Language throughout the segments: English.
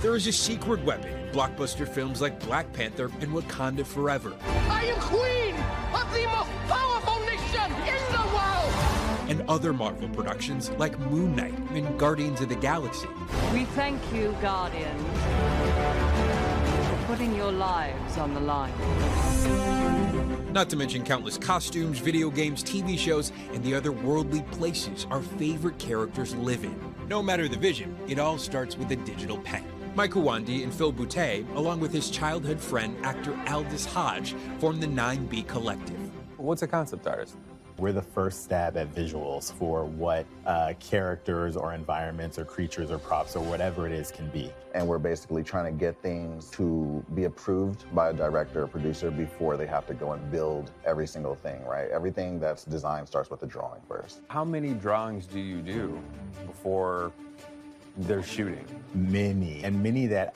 There is a secret weapon in blockbuster films like Black Panther and Wakanda Forever. I am queen of the most powerful nation in the world! And other Marvel productions like Moon Knight and Guardians of the Galaxy. We thank you, Guardians, for putting your lives on the line. Not to mention countless costumes, video games, TV shows, and the otherworldly places our favorite characters live in. No matter the vision, it all starts with a digital pen. Mike Kawandi and Phil Boutte, along with his childhood friend, actor Aldous Hodge, formed the 9B Collective. What's a concept artist? We're the first stab at visuals for what characters or environments or creatures or props or whatever it is can be. And we're basically trying to get things to be approved by a director or producer before they have to go and build every single thing, right? Everything that's designed starts with the drawing first. How many drawings do you do before they're shooting? Many, and many that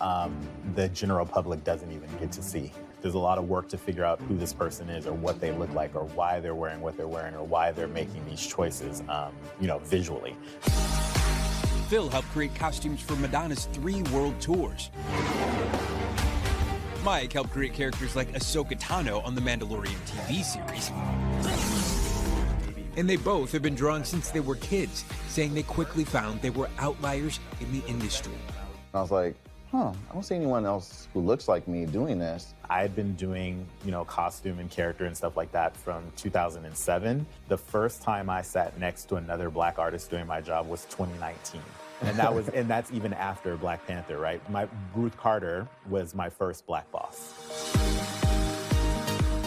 the general public doesn't even get to see. There's a lot of work to figure out who this person is or what they look like or why they're wearing what they're wearing or why they're making these choices, visually. Phil helped create costumes for Madonna's 3 world tours. Mike helped create characters like Ahsoka Tano on the Mandalorian TV series. And they both have been drawing since they were kids, saying they quickly found they were outliers in the industry. I was like, I don't see anyone else who looks like me doing this. I had been doing, costume and character and stuff like that from 2007. The first time I sat next to another Black artist doing my job was 2019. And that's even after Black Panther, right? Ruth Carter was my first Black boss.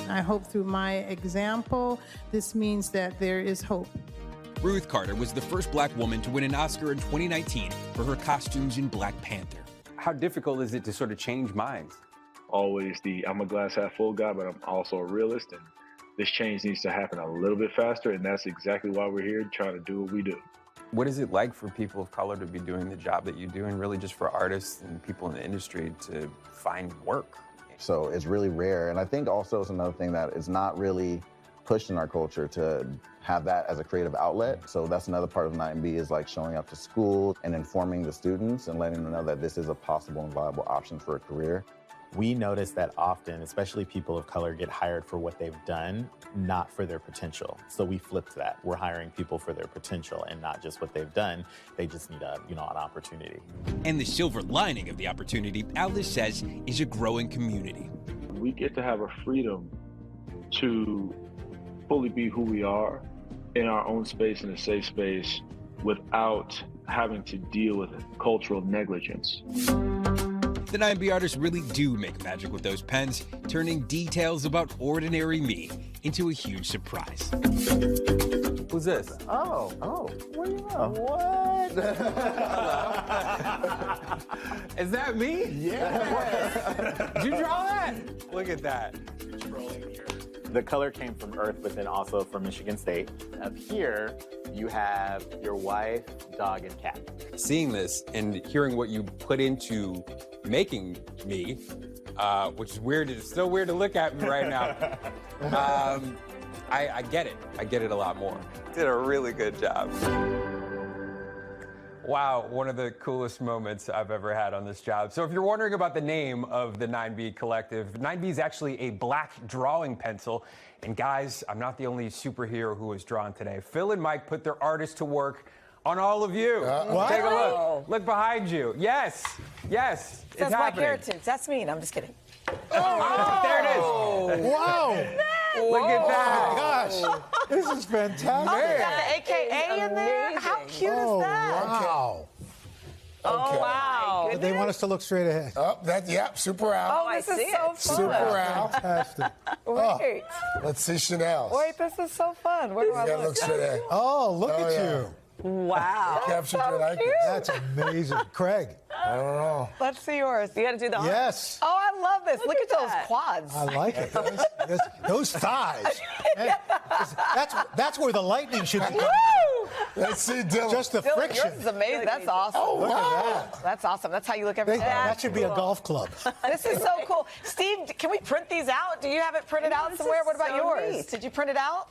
I hope through my example, this means that there is hope. Ruth Carter was the first Black woman to win an Oscar in 2019 for her costumes in Black Panther. How difficult is it to sort of change minds? Always I'm a glass half full guy, but I'm also a realist, and this change needs to happen a little bit faster, and that's exactly why we're here, trying to do what we do. What is it like for people of color to be doing the job that you do, and really just for artists and people in the industry to find work? So it's really rare, and I think also it's another thing that is not really pushed in our culture to have that as a creative outlet. So that's another part of 9B is like showing up to school and informing the students and letting them know that this is a possible and viable option for a career. We notice that often, especially people of color, get hired for what they've done, not for their potential. So we flipped that. We're hiring people for their potential and not just what they've done. They just need an opportunity. And the silver lining of the opportunity, Aldous says, is a growing community. We get to have a freedom to fully be who we are in our own space, in a safe space, without having to deal with cultural negligence. The 9B artists really do make magic with those pens, turning details about ordinary me into a huge surprise. Who's this? Oh, what do you know? What? Is that me? Yeah. Did you draw that? Look at that. The color came from Earth, but then also from Michigan State. Up here, you have your wife, dog, and cat. Seeing this and hearing what you put into making me, which is weird. It's still weird to look at me right now. I get it. I get it a lot more. Did a really good job. Wow, one of the coolest moments I've ever had on this job. So if you're wondering about the name of the 9B Collective, 9B is actually a black drawing pencil. And guys, I'm not the only superhero who was drawn today. Phil and Mike put their artists to work on all of you. What? Take a look. Look behind you. Yes, yes, it's That's happening. Black Heritage. That's me. I'm just kidding. Oh, there it is. Wow. Look at that. Oh, my gosh. This is fantastic. Oh, you got the AKA in there? How cute is that? Wow. Oh, wow. They want us to look straight ahead. Super Al. Oh, this is so fun. Super Al. Fantastic. Wait. Let's see Chanel's. Wait, this is so fun. Where do I look? Look straight ahead. Oh, look at you. Wow. Captured your likeness. That's amazing. Craig. I don't know. Let's see yours. You got to do the arm. Yes. Oh, I love this. Look at those quads. I like it. Those thighs. Man, that's where the lightning should be. Let's see Dylan. Just the Dylan, friction. yours is amazing. That's awesome. Oh, Look wow. at that. That's awesome. That's how you look every day. That should be a golf club. This is so cool. Steve, can we print these out? Do you have it printed out somewhere? What about yours? Did you print it out?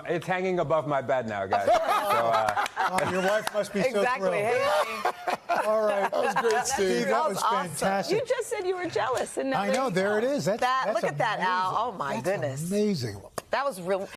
It's hanging above my bed now, guys. So, Your wife must be so Exactly. thrilled. Hey, All right. That was great, Steve. That was awesome. fantastic. You just said you were jealous, and now I know, there it is. That's look at that, amazing. Al. Oh, my That's goodness. amazing. That was real.